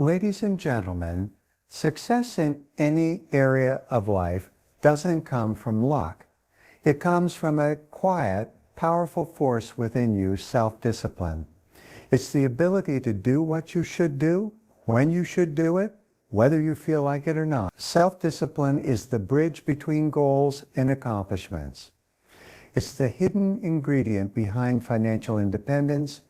Ladies and gentlemen, success in any area of life doesn't come from luck. It comes from a quiet, powerful force within you, self-discipline. It's the ability to do what you should do, when you should do it, whether you feel like it or not. Self-discipline is the bridge between goals and accomplishments. It's the hidden ingredient behind financial independence,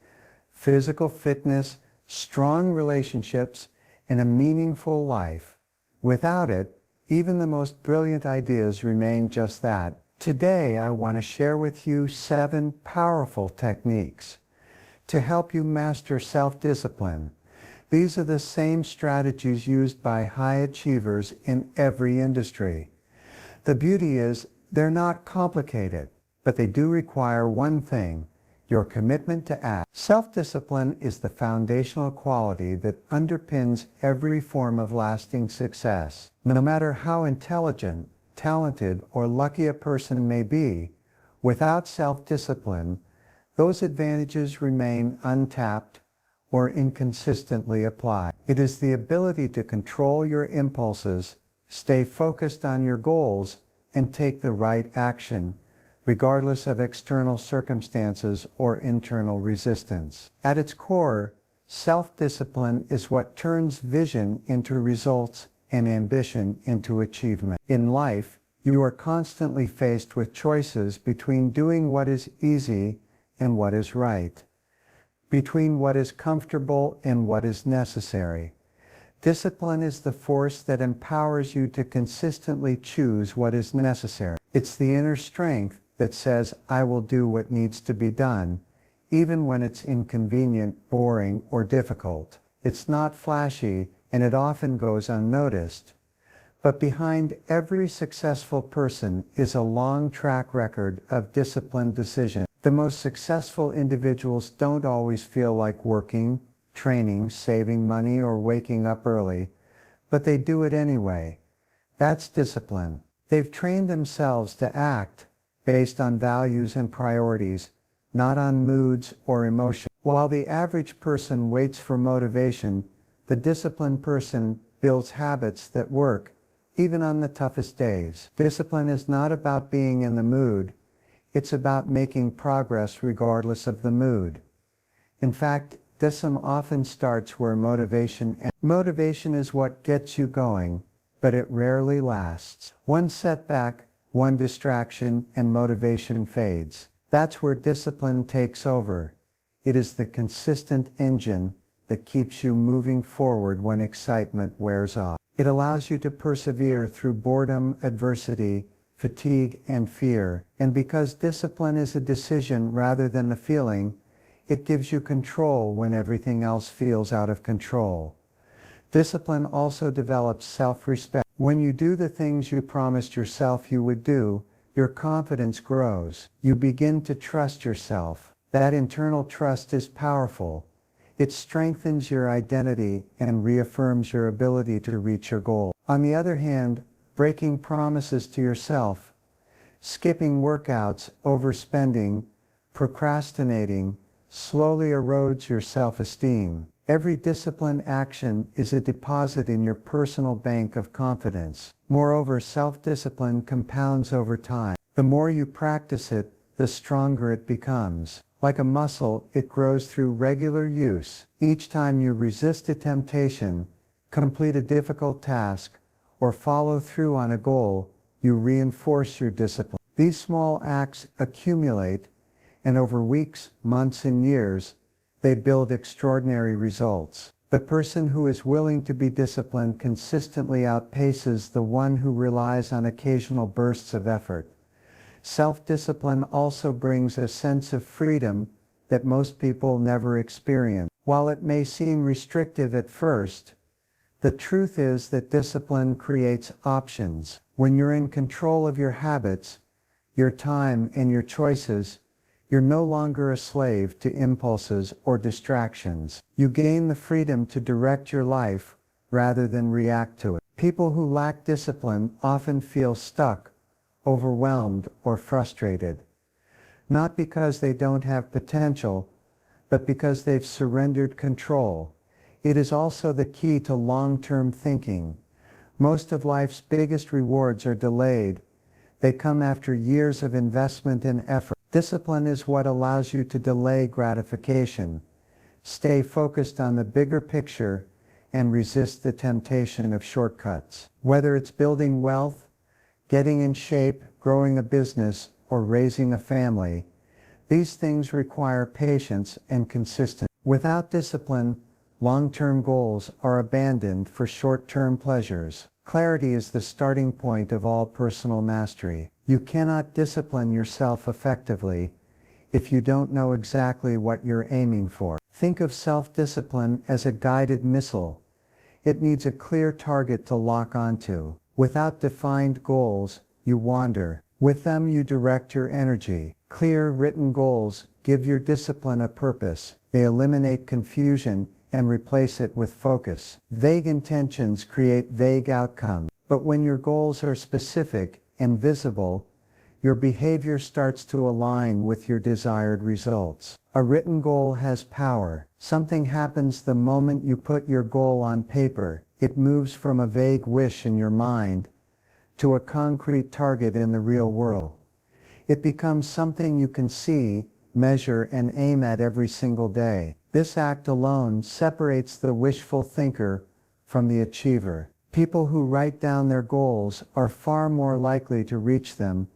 physical fitness, strong relationships, and a meaningful life. Without it, even the most brilliant ideas remain just that. Today, I want to share with you 7 powerful techniques to help you master self-discipline. These are the same strategies used by high achievers in every industry. The beauty is, they're not complicated, but they do require one thing: your commitment to act. Self-discipline is the foundational quality that underpins every form of lasting success. No matter how intelligent, talented, or lucky a person may be, without self-discipline, those advantages remain untapped or inconsistently applied. It is the ability to control your impulses, stay focused on your goals, and take the right action, regardless of external circumstances or internal resistance. At its core, self-discipline is what turns vision into results and ambition into achievement. In life, you are constantly faced with choices between doing what is easy and what is right, between what is comfortable and what is necessary. Discipline is the force that empowers you to consistently choose what is necessary. It's the inner strength that says, I will do what needs to be done, even when it's inconvenient, boring, or difficult. It's not flashy, and it often goes unnoticed. But behind every successful person is a long track record of disciplined decision. The most successful individuals don't always feel like working, training, saving money, or waking up early, but they do it anyway. That's discipline. They've trained themselves to act based on values and priorities, not on moods or emotions. While the average person waits for motivation, the disciplined person builds habits that work, even on the toughest days. Discipline is not about being in the mood. It's about making progress regardless of the mood. In fact, discipline often starts where motivation ends. Motivation is what gets you going, but it rarely lasts. One setback, one distraction, and motivation fades. That's where discipline takes over. It is the consistent engine that keeps you moving forward when excitement wears off. It allows you to persevere through boredom, adversity, fatigue, and fear. And because discipline is a decision rather than a feeling, it gives you control when everything else feels out of control. Discipline also develops self-respect. When you do the things you promised yourself you would do, your confidence grows. You begin to trust yourself. That internal trust is powerful. It strengthens your identity and reaffirms your ability to reach your goal. On the other hand, breaking promises to yourself, skipping workouts, overspending, procrastinating, slowly erodes your self-esteem. Every disciplined action is a deposit in your personal bank of confidence. Moreover, self-discipline compounds over time. The more you practice it, the stronger it becomes. Like a muscle, it grows through regular use. Each time you resist a temptation, complete a difficult task, or follow through on a goal, you reinforce your discipline. These small acts accumulate, and over weeks, months, and years, they build extraordinary results. The person who is willing to be disciplined consistently outpaces the one who relies on occasional bursts of effort. Self-discipline also brings a sense of freedom that most people never experience. While it may seem restrictive at first, the truth is that discipline creates options. When you're in control of your habits, your time, and your choices, you're no longer a slave to impulses or distractions. You gain the freedom to direct your life rather than react to it. People who lack discipline often feel stuck, overwhelmed, or frustrated, not because they don't have potential, but because they've surrendered control. It is also the key to long-term thinking. Most of life's biggest rewards are delayed. They come after years of investment and effort. Discipline is what allows you to delay gratification, stay focused on the bigger picture, and resist the temptation of shortcuts. Whether it's building wealth, getting in shape, growing a business, or raising a family, these things require patience and consistency. Without discipline, long-term goals are abandoned for short-term pleasures. Clarity is the starting point of all personal mastery. You cannot discipline yourself effectively if you don't know exactly what you're aiming for. Think of self-discipline as a guided missile. It needs a clear target to lock onto. Without defined goals, you wander. With them, you direct your energy. Clear, written goals give your discipline a purpose. They eliminate confusion and replace it with focus. Vague intentions create vague outcomes. But when your goals are specific and visible, your behavior starts to align with your desired results. A written goal has power. Something happens the moment you put your goal on paper. It moves from a vague wish in your mind to a concrete target in the real world. It becomes something you can see, measure, and aim at every single day. This act alone separates the wishful thinker from the achiever. People who write down their goals are far more likely to reach them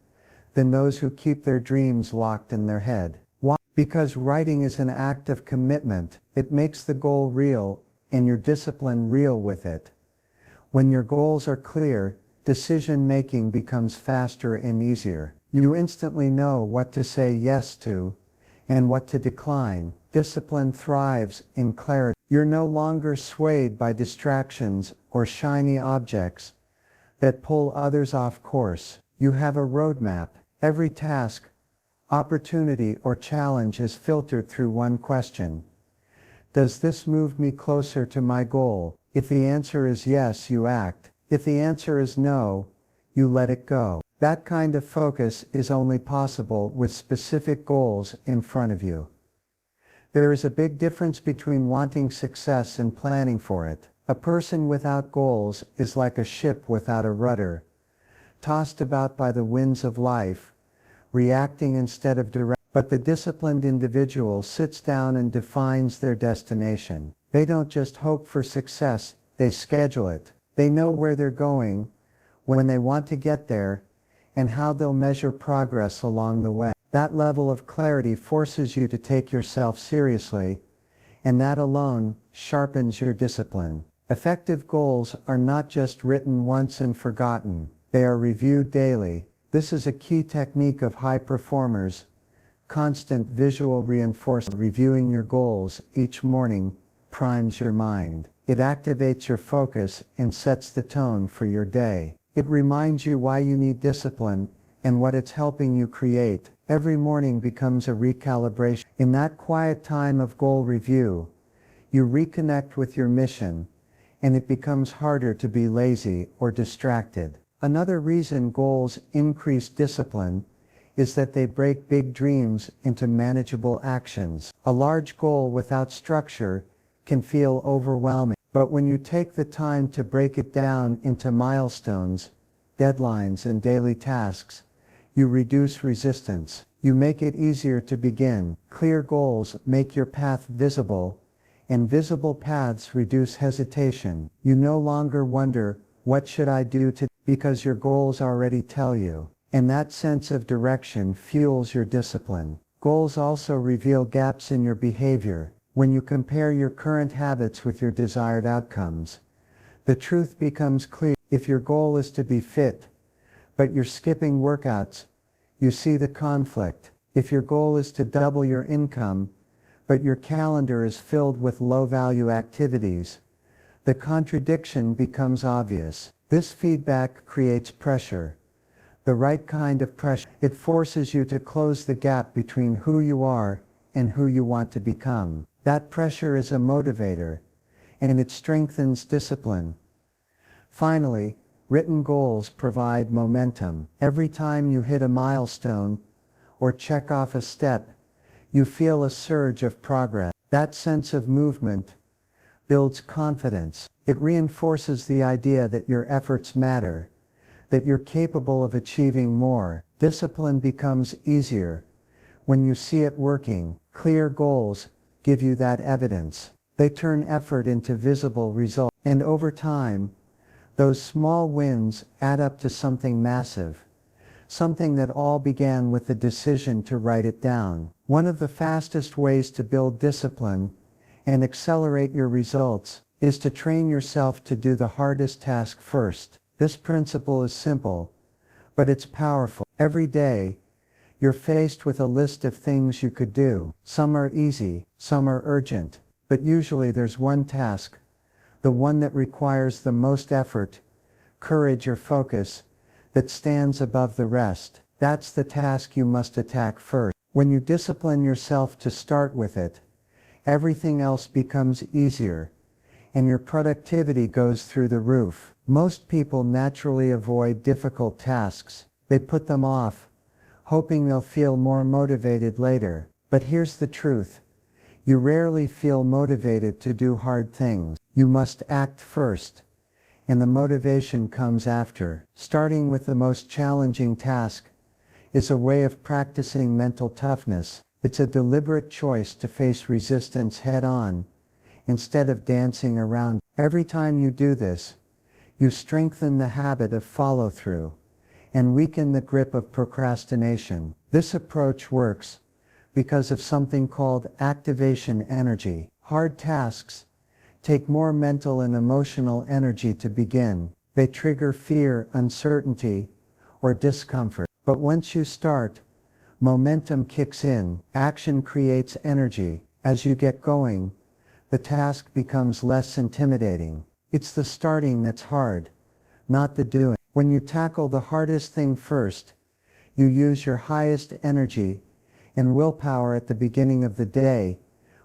than those who keep their dreams locked in their head. Why? Because writing is an act of commitment. It makes the goal real and your discipline real with it. When your goals are clear, decision-making becomes faster and easier. You instantly know what to say yes to and what to decline. Discipline thrives in clarity. You're no longer swayed by distractions or shiny objects that pull others off course. You have a roadmap. Every task, opportunity, or challenge is filtered through one question. Does this move me closer to my goal? If the answer is yes, you act. If the answer is no, you let it go. That kind of focus is only possible with specific goals in front of you. There is a big difference between wanting success and planning for it. A person without goals is like a ship without a rudder, tossed about by the winds of life, reacting instead of directing. But the disciplined individual sits down and defines their destination. They don't just hope for success, they schedule it. They know where they're going, when they want to get there, and how they'll measure progress along the way. That level of clarity forces you to take yourself seriously, and that alone sharpens your discipline. Effective goals are not just written once and forgotten. They are reviewed daily. This is a key technique of high performers. Constant visual reinforcement. Reviewing your goals each morning primes your mind. It activates your focus and sets the tone for your day. It reminds you why you need discipline and what it's helping you create. Every morning becomes a recalibration. In that quiet time of goal review, you reconnect with your mission, and it becomes harder to be lazy or distracted. Another reason goals increase discipline is that they break big dreams into manageable actions. A large goal without structure can feel overwhelming, but when you take the time to break it down into milestones, deadlines, and daily tasks, you reduce resistance. You make it easier to begin. Clear goals make your path visible, and visible paths reduce hesitation. You no longer wonder, what should I do today? Because your goals already tell you. And that sense of direction fuels your discipline. Goals also reveal gaps in your behavior. When you compare your current habits with your desired outcomes, the truth becomes clear. If your goal is to be fit, but you're skipping workouts, you see the conflict. If your goal is to double your income, but your calendar is filled with low-value activities, the contradiction becomes obvious. This feedback creates pressure. The right kind of pressure. It forces you to close the gap between who you are and who you want to become. That pressure is a motivator, and it strengthens discipline. Finally, written goals provide momentum. Every time you hit a milestone or check off a step, you feel a surge of progress. That sense of movement builds confidence. It reinforces the idea that your efforts matter, that you're capable of achieving more. Discipline becomes easier when you see it working. Clear goals give you that evidence. They turn effort into visible results. And over time, those small wins add up to something massive. Something that all began with the decision to write it down. One of the fastest ways to build discipline and accelerate your results is to train yourself to do the hardest task first. This principle is simple, but it's powerful. Every day, you're faced with a list of things you could do. Some are easy, some are urgent, but usually there's one task, the one that requires the most effort, courage or focus, that stands above the rest. That's the task you must attack first. When you discipline yourself to start with it, everything else becomes easier, and your productivity goes through the roof. Most people naturally avoid difficult tasks. They put them off, hoping they'll feel more motivated later. But here's the truth. You rarely feel motivated to do hard things. You must act first, and the motivation comes after. Starting with the most challenging task is a way of practicing mental toughness. It's a deliberate choice to face resistance head-on, instead of dancing around. Every time you do this, you strengthen the habit of follow-through and weaken the grip of procrastination. This approach works because of something called activation energy. Hard tasks take more mental and emotional energy to begin. They trigger fear, uncertainty, or discomfort. But once you start, momentum kicks in. Action creates energy. As you get going, the task becomes less intimidating. It's the starting that's hard, not the doing. When you tackle the hardest thing first, you use your highest energy and willpower at the beginning of the day,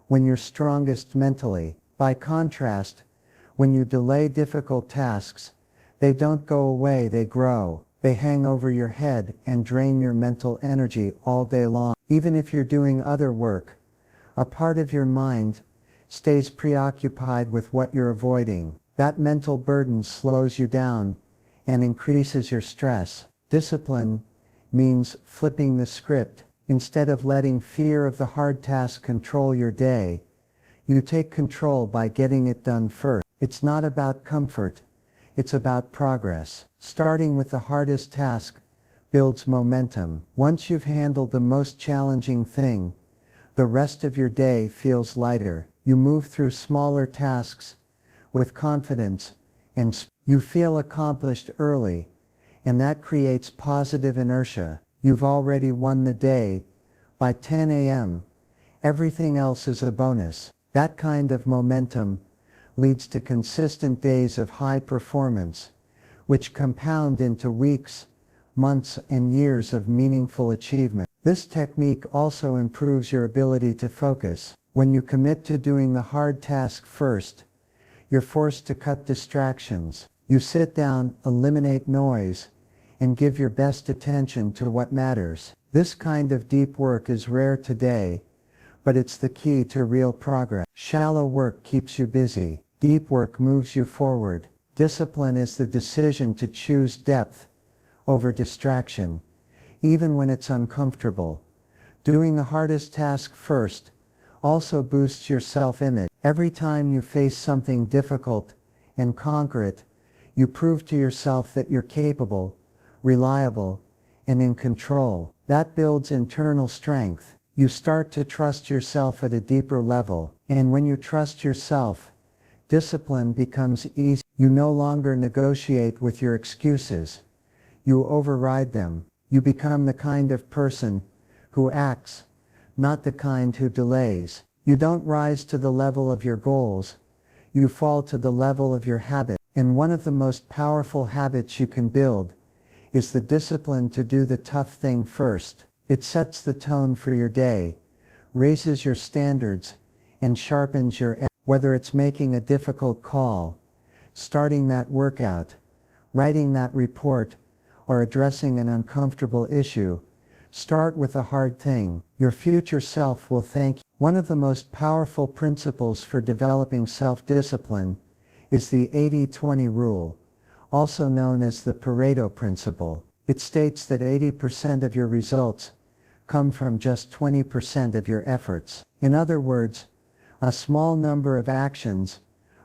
when you're strongest mentally. By contrast, when you delay difficult tasks, they don't go away, they grow. They hang over your head and drain your mental energy all day long. Even if you're doing other work, a part of your mind stays preoccupied with what you're avoiding. That mental burden slows you down and increases your stress. Discipline means flipping the script. Instead of letting fear of the hard task control your day, you take control by getting it done first. It's not about comfort, it's about progress. Starting with the hardest task builds momentum. Once you've handled the most challenging thing, the rest of your day feels lighter. You move through smaller tasks with confidence and you feel accomplished early, and that creates positive inertia. You've already won the day. By 10 a.m., everything else is a bonus. That kind of momentum leads to consistent days of high performance, which compound into weeks, months, and years of meaningful achievement. This technique also improves your ability to focus. When you commit to doing the hard task first, you're forced to cut distractions. You sit down, eliminate noise, and give your best attention to what matters. This kind of deep work is rare today, but it's the key to real progress. Shallow work keeps you busy. Deep work moves you forward. Discipline is the decision to choose depth over distraction, even when it's uncomfortable. Doing the hardest task first also boosts your self-image. Every time you face something difficult and conquer it, you prove to yourself that you're capable, reliable, and in control. That builds internal strength. You start to trust yourself at a deeper level. And when you trust yourself, discipline becomes easy. You no longer negotiate with your excuses. You override them. You become the kind of person who acts, not the kind who delays. You don't rise to the level of your goals. You fall to the level of your habit. And one of the most powerful habits you can build is the discipline to do the tough thing first. It sets the tone for your day, raises your standards, and sharpens your edge. Whether it's making a difficult call, starting that workout, writing that report, or addressing an uncomfortable issue, start with a hard thing. Your future self will thank you. One of the most powerful principles for developing self-discipline is the 80-20 rule, also known as the Pareto principle. It states that 80% of your results come from just 20% of your efforts. In other words, a small number of actions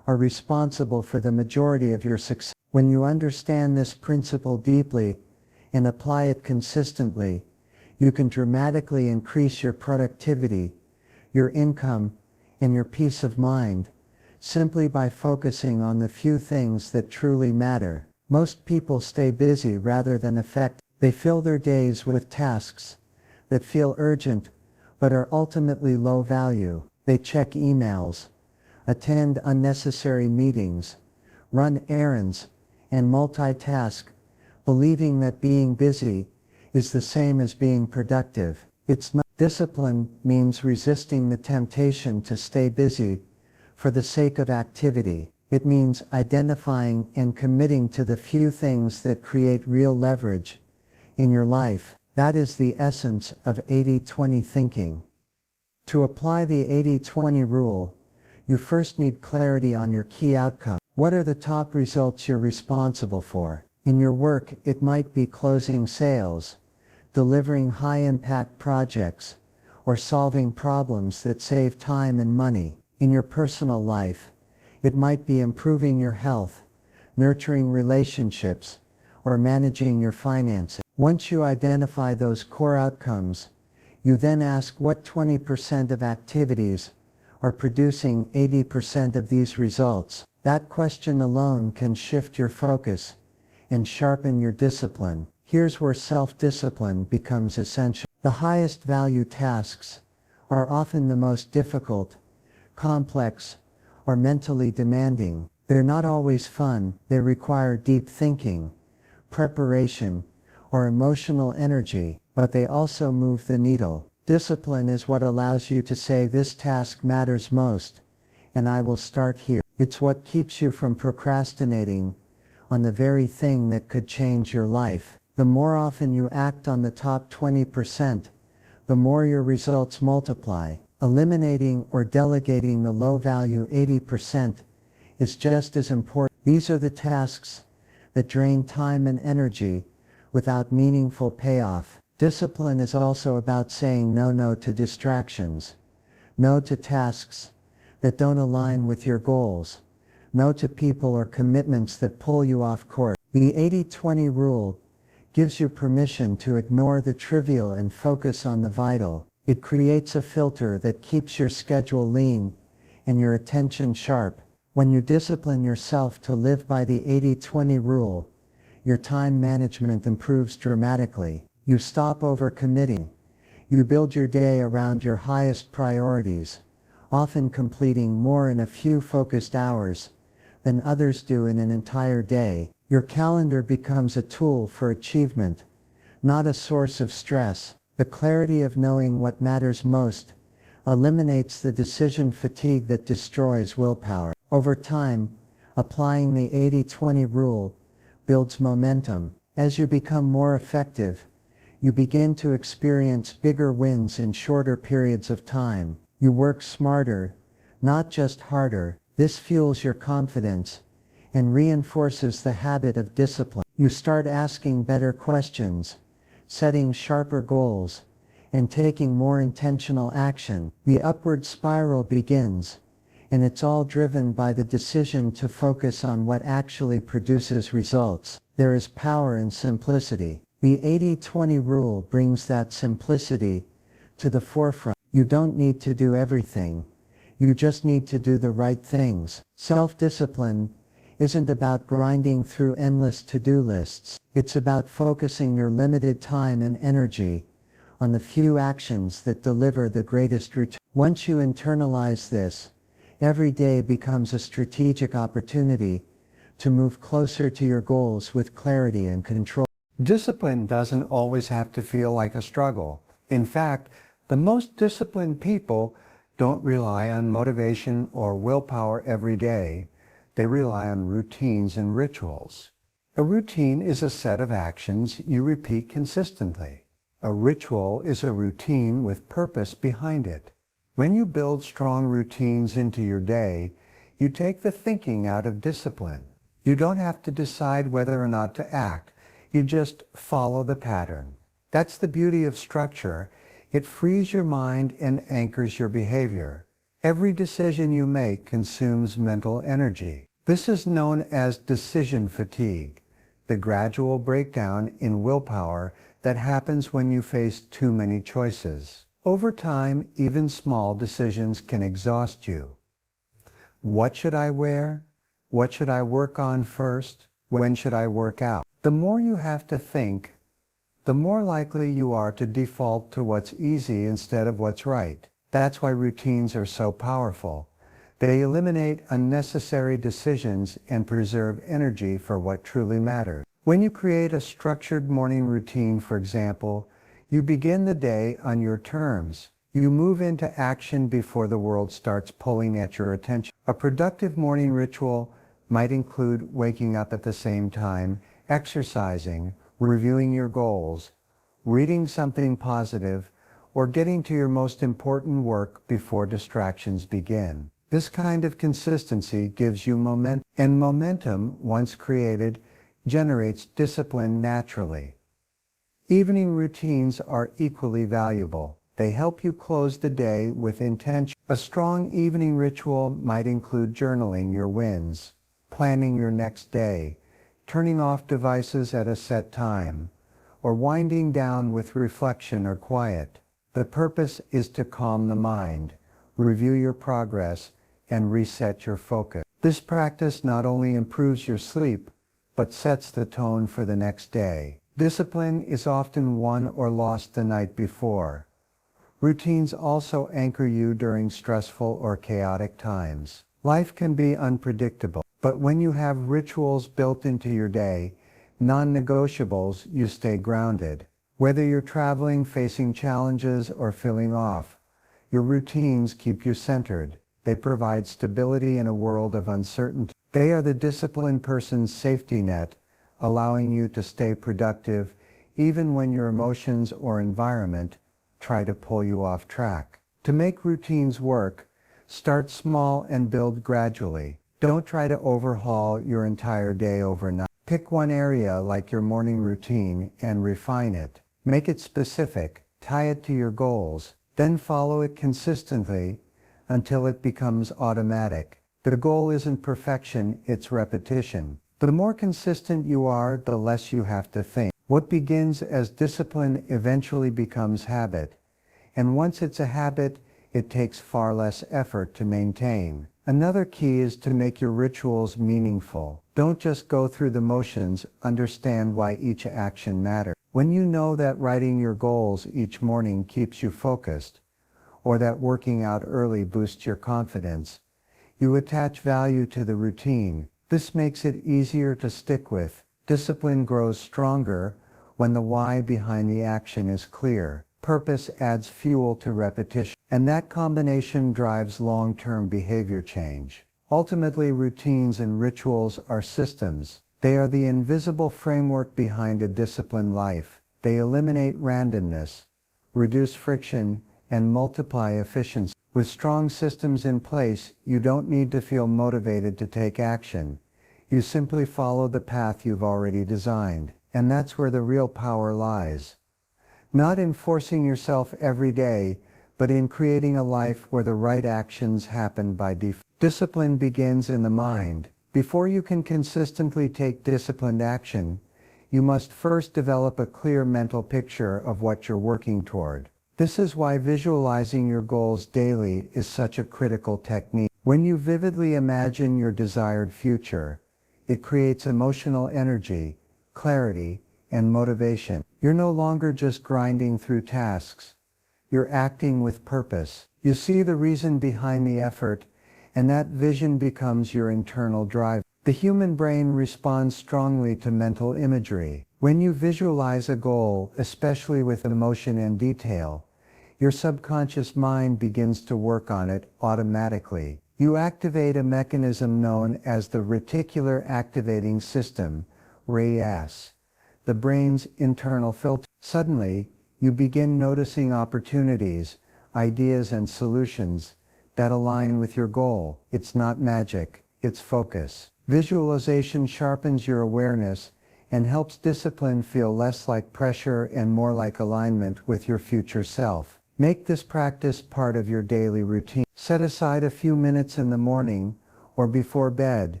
are responsible for the majority of your success. When you understand this principle deeply and apply it consistently, you can dramatically increase your productivity, your income, and your peace of mind, simply by focusing on the few things that truly matter. Most people stay busy rather than effective. They fill their days with tasks that feel urgent but are ultimately low value. They check emails, attend unnecessary meetings, run errands, and multitask, believing that being busy is the same as being productive. It's not. Discipline means resisting the temptation to stay busy for the sake of activity. It means identifying and committing to the few things that create real leverage in your life. That is the essence of 80-20 thinking. To apply the 80-20 rule, you first need clarity on your key outcome. What are the top results you're responsible for? In your work, it might be closing sales, delivering high-impact projects, or solving problems that save time and money. In your personal life, it might be improving your health, nurturing relationships, or managing your finances. Once you identify those core outcomes, you then ask what 20% of activities are producing 80% of these results. That question alone can shift your focus and sharpen your discipline. Here's where self-discipline becomes essential. The highest value tasks are often the most difficult, complex, or mentally demanding. They're not always fun. They require deep thinking, preparation, or emotional energy, but they also move the needle. Discipline is what allows you to say, this task matters most, and I will start here. It's what keeps you from procrastinating on the very thing that could change your life. The more often you act on the top 20%, the more your results multiply. Eliminating or delegating the low-value 80% is just as important. These are the tasks that drain time and energy without meaningful payoff. Discipline is also about saying no to distractions, no to tasks that don't align with your goals, no to people or commitments that pull you off course. The 80-20 rule gives you permission to ignore the trivial and focus on the vital. It creates a filter that keeps your schedule lean and your attention sharp. When you discipline yourself to live by the 80-20 rule, your time management improves dramatically. You stop overcommitting. You build your day around your highest priorities, often completing more in a few focused hours than others do in an entire day. Your calendar becomes a tool for achievement, not a source of stress. The clarity of knowing what matters most eliminates the decision fatigue that destroys willpower. Over time, applying the 80-20 rule builds momentum. As you become more effective, you begin to experience bigger wins in shorter periods of time. You work smarter, not just harder. This fuels your confidence and reinforces the habit of discipline. You start asking better questions, setting sharper goals, and taking more intentional action. The upward spiral begins, and it's all driven by the decision to focus on what actually produces results. There is power in simplicity. The 80-20 rule brings that simplicity to the forefront. You don't need to do everything. You just need to do the right things. Self-discipline isn't about grinding through endless to-do lists. It's about focusing your limited time and energy on the few actions that deliver the greatest return. Once you internalize this, every day becomes a strategic opportunity to move closer to your goals with clarity and control. Discipline doesn't always have to feel like a struggle. In fact, the most disciplined people don't rely on motivation or willpower every day. They rely on routines and rituals. A routine is a set of actions you repeat consistently. A ritual is a routine with purpose behind it. When you build strong routines into your day, you take the thinking out of discipline. You don't have to decide whether or not to act. You just follow the pattern. That's the beauty of structure. It frees your mind and anchors your behavior. Every decision you make consumes mental energy. This is known as decision fatigue, the gradual breakdown in willpower that happens when you face too many choices. Over time, even small decisions can exhaust you. What should I wear? What should I work on first? When should I work out? The more you have to think, the more likely you are to default to what's easy instead of what's right. That's why routines are so powerful. They eliminate unnecessary decisions and preserve energy for what truly matters. When you create a structured morning routine, for example, you begin the day on your terms. You move into action before the world starts pulling at your attention. A productive morning ritual might include waking up at the same time, exercising, reviewing your goals, reading something positive, or getting to your most important work before distractions begin. This kind of consistency gives you momentum, and momentum, once created, generates discipline naturally. Evening routines are equally valuable. They help you close the day with intention. A strong evening ritual might include journaling your wins, planning your next day, turning off devices at a set time, or winding down with reflection or quiet. The purpose is to calm the mind, review your progress, and reset your focus. This practice not only improves your sleep, but sets the tone for the next day. Discipline is often won or lost the night before. Routines also anchor you during stressful or chaotic times. Life can be unpredictable, but when you have rituals built into your day, non-negotiables, you stay grounded. Whether you're traveling, facing challenges, or feeling off, your routines keep you centered. They provide stability in a world of uncertainty. They are the disciplined person's safety net, allowing you to stay productive even when your emotions or environment try to pull you off track. To make routines work, start small and build gradually. Don't try to overhaul your entire day overnight. Pick one area like your morning routine and refine it. Make it specific, tie it to your goals, then follow it consistently until it becomes automatic. The goal isn't perfection, it's repetition. The more consistent you are, the less you have to think. What begins as discipline eventually becomes habit, and once it's a habit, it takes far less effort to maintain. Another key is to make your rituals meaningful. Don't just go through the motions, understand why each action matters. When you know that writing your goals each morning keeps you focused, or that working out early boosts your confidence, you attach value to the routine. This makes it easier to stick with. Discipline grows stronger when the why behind the action is clear. Purpose adds fuel to repetition, and that combination drives long-term behavior change. Ultimately, routines and rituals are systems. They are the invisible framework behind a disciplined life. They eliminate randomness, reduce friction, and multiply efficiency. With strong systems in place, you don't need to feel motivated to take action. You simply follow the path you've already designed, and that's where the real power lies. Not in forcing yourself every day, but in creating a life where the right actions happen by default. Discipline begins in the mind. Before you can consistently take disciplined action, you must first develop a clear mental picture of what you're working toward. This is why visualizing your goals daily is such a critical technique. When you vividly imagine your desired future, it creates emotional energy, clarity, and motivation. You're no longer just grinding through tasks. You're acting with purpose. You see the reason behind the effort, and that vision becomes your internal drive. The human brain responds strongly to mental imagery. When you visualize a goal, especially with emotion and detail, your subconscious mind begins to work on it automatically. You activate a mechanism known as the reticular activating system, RAS, the brain's internal filter. Suddenly, you begin noticing opportunities, ideas and solutions that align with your goal. It's not magic, it's focus. Visualization sharpens your awareness and helps discipline feel less like pressure and more like alignment with your future self. Make this practice part of your daily routine. Set aside a few minutes in the morning or before bed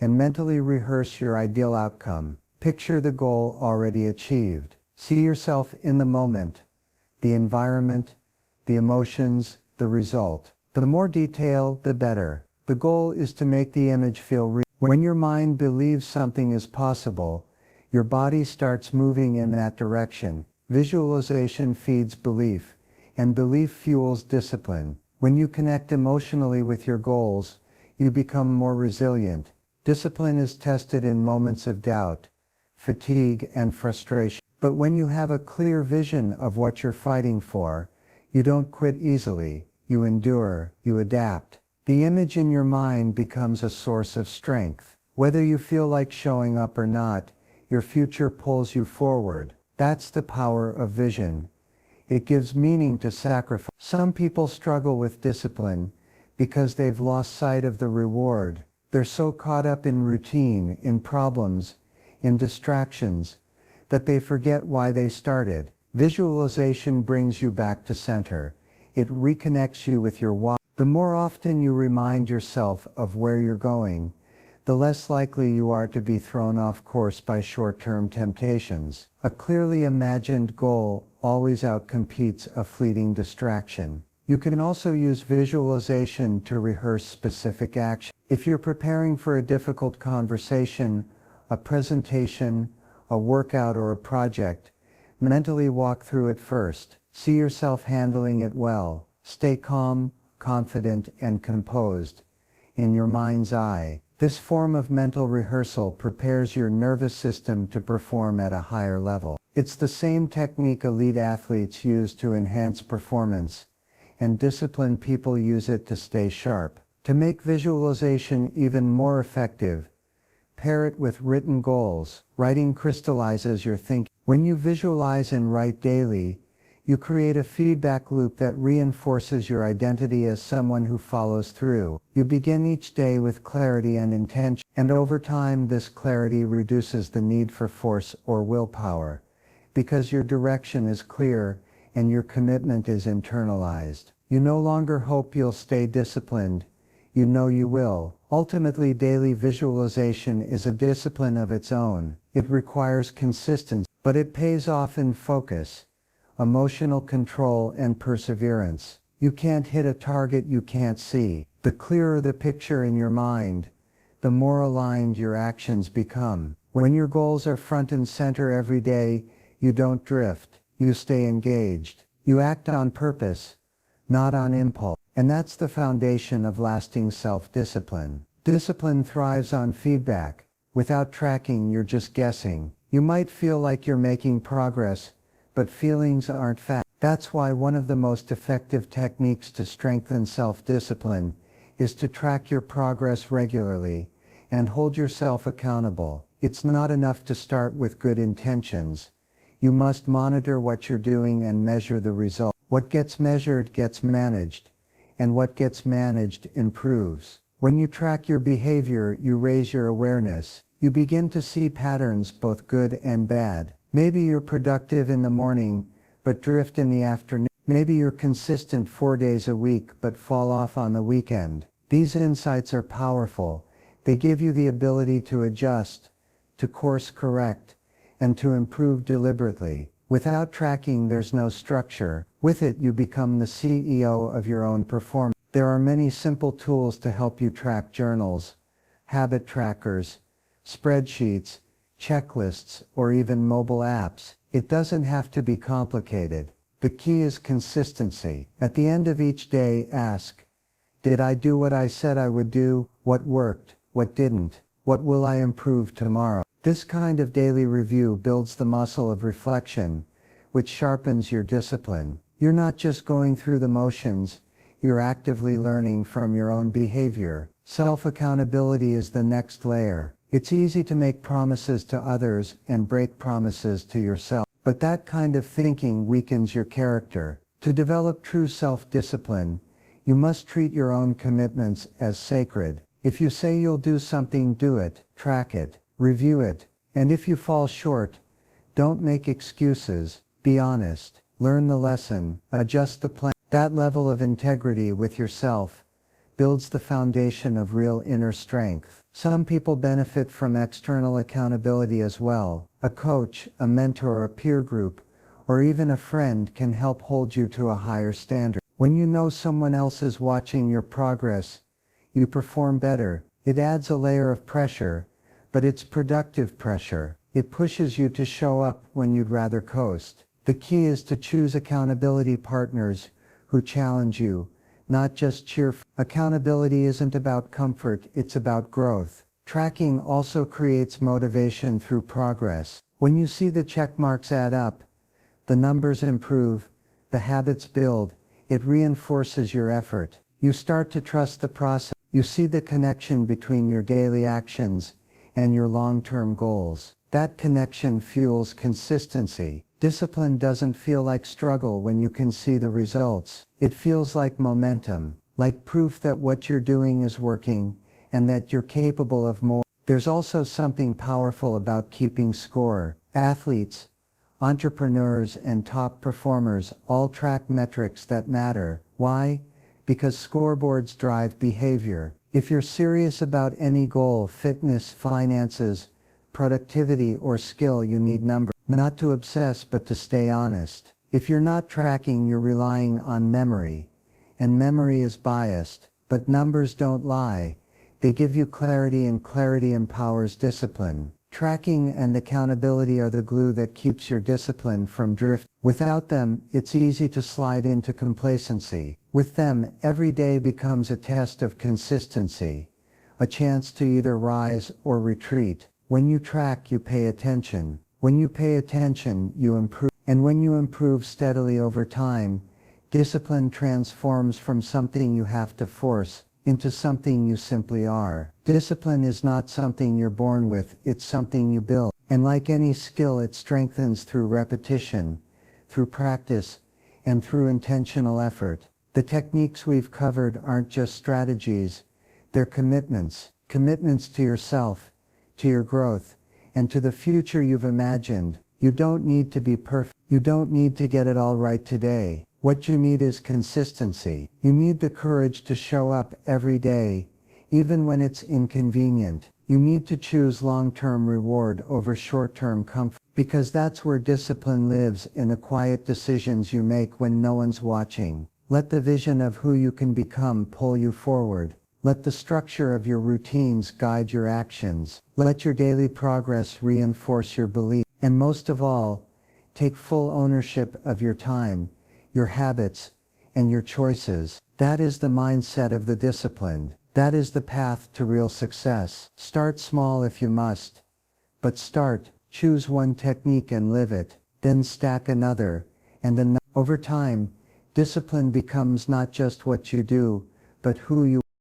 and mentally rehearse your ideal outcome. Picture the goal already achieved. See yourself in the moment, the environment, the emotions, the result. The more detail, the better. The goal is to make the image feel real. When your mind believes something is possible, your body starts moving in that direction. Visualization feeds belief, and belief fuels discipline. When you connect emotionally with your goals, you become more resilient. Discipline is tested in moments of doubt, fatigue, and frustration. But when you have a clear vision of what you're fighting for, you don't quit easily. You endure, you adapt. The image in your mind becomes a source of strength. Whether you feel like showing up or not, your future pulls you forward. That's the power of vision. It gives meaning to sacrifice. Some people struggle with discipline because they've lost sight of the reward. They're so caught up in routine, in problems, in distractions, that they forget why they started. Visualization brings you back to center. It reconnects you with your why. The more often you remind yourself of where you're going, the less likely you are to be thrown off course by short-term temptations. A clearly imagined goal always outcompetes a fleeting distraction. You can also use visualization to rehearse specific action. If you're preparing for a difficult conversation, a presentation, a workout, or a project, mentally walk through it first. See yourself handling it well. Stay calm, confident, and composed in your mind's eye. This form of mental rehearsal prepares your nervous system to perform at a higher level. It's the same technique elite athletes use to enhance performance, and disciplined people use it to stay sharp. To make visualization even more effective, pair it with written goals. Writing crystallizes your thinking. When you visualize and write daily, you create a feedback loop that reinforces your identity as someone who follows through. You begin each day with clarity and intention, and over time this clarity reduces the need for force or willpower, because your direction is clear and your commitment is internalized. You no longer hope you'll stay disciplined. You know you will. Ultimately, daily visualization is a discipline of its own. It requires consistency, but it pays off in focus, emotional control, and perseverance. You can't hit a target you can't see. The clearer the picture in your mind, the more aligned your actions become. When your goals are front and center every day, you don't drift. You stay engaged. You act on purpose, not on impulse. And that's the foundation of lasting self-discipline. Discipline thrives on feedback. Without tracking, you're just guessing. You might feel like you're making progress, but feelings aren't fact. That's why one of the most effective techniques to strengthen self-discipline is to track your progress regularly and hold yourself accountable. It's not enough to start with good intentions. You must monitor what you're doing and measure the result. What gets measured gets managed, and what gets managed improves. When you track your behavior, you raise your awareness. You begin to see patterns, both good and bad. Maybe you're productive in the morning, but drift in the afternoon. Maybe you're consistent 4 days a week, but fall off on the weekend. These insights are powerful. They give you the ability to adjust, to course correct, and to improve deliberately. Without tracking, there's no structure. With it, you become the CEO of your own performance. There are many simple tools to help you track: journals, habit trackers, spreadsheets, checklists, or even mobile apps. It doesn't have to be complicated. The key is consistency. At the end of each day, ask, did I do what I said I would do? What worked? What didn't? What will I improve tomorrow? This kind of daily review builds the muscle of reflection, which sharpens your discipline. You're not just going through the motions, you're actively learning from your own behavior. Self-accountability is the next layer. It's easy to make promises to others and break promises to yourself, but that kind of thinking weakens your character. To develop true self-discipline, you must treat your own commitments as sacred. If you say you'll do something, do it, track it, review it, and if you fall short, don't make excuses, be honest, learn the lesson, adjust the plan. That level of integrity with yourself builds the foundation of real inner strength. Some people benefit from external accountability as well. A coach, a mentor, a peer group, or even a friend can help hold you to a higher standard. When you know someone else is watching your progress, you perform better. It adds a layer of pressure, but it's productive pressure. It pushes you to show up when you'd rather coast. The key is to choose accountability partners who challenge you, not just cheer. Accountability isn't about comfort, it's about growth. Tracking also creates motivation through progress. When you see the check marks add up, the numbers improve, the habits build, it reinforces your effort. You start to trust the process. You see the connection between your daily actions and your long-term goals. That connection fuels consistency. Discipline doesn't feel like struggle when you can see the results. It feels like momentum, like proof that what you're doing is working and that you're capable of more. There's also something powerful about keeping score. Athletes, entrepreneurs, and top performers all track metrics that matter. Why? Because scoreboards drive behavior. If you're serious about any goal, fitness, finances, productivity, or skill, you need numbers. Not to obsess, but to stay honest. If you're not tracking, you're relying on memory. And memory is biased, but numbers don't lie. They give you clarity, and clarity empowers discipline. Tracking and accountability are the glue that keeps your discipline from drift. Without them, it's easy to slide into complacency. With them, every day becomes a test of consistency, a chance to either rise or retreat. When you track, you pay attention. When you pay attention, you improve. And when you improve steadily over time, discipline transforms from something you have to force into something you simply are. Discipline is not something you're born with, it's something you build. And like any skill, it strengthens through repetition, through practice, and through intentional effort. The techniques we've covered aren't just strategies, they're commitments. Commitments to yourself, to your growth, and to the future you've imagined. You don't need to be perfect. You don't need to get it all right today. What you need is consistency. You need the courage to show up every day, even when it's inconvenient. You need to choose long-term reward over short-term comfort, because that's where discipline lives, in the quiet decisions you make when no one's watching. Let the vision of who you can become pull you forward. Let the structure of your routines guide your actions. Let your daily progress reinforce your belief. And most of all, take full ownership of your time, your habits, and your choices. That is the mindset of the disciplined. That is the path to real success. Start small if you must. But start, choose one technique and live it. Then stack another, and another. Over time, discipline becomes not just what you do, but who you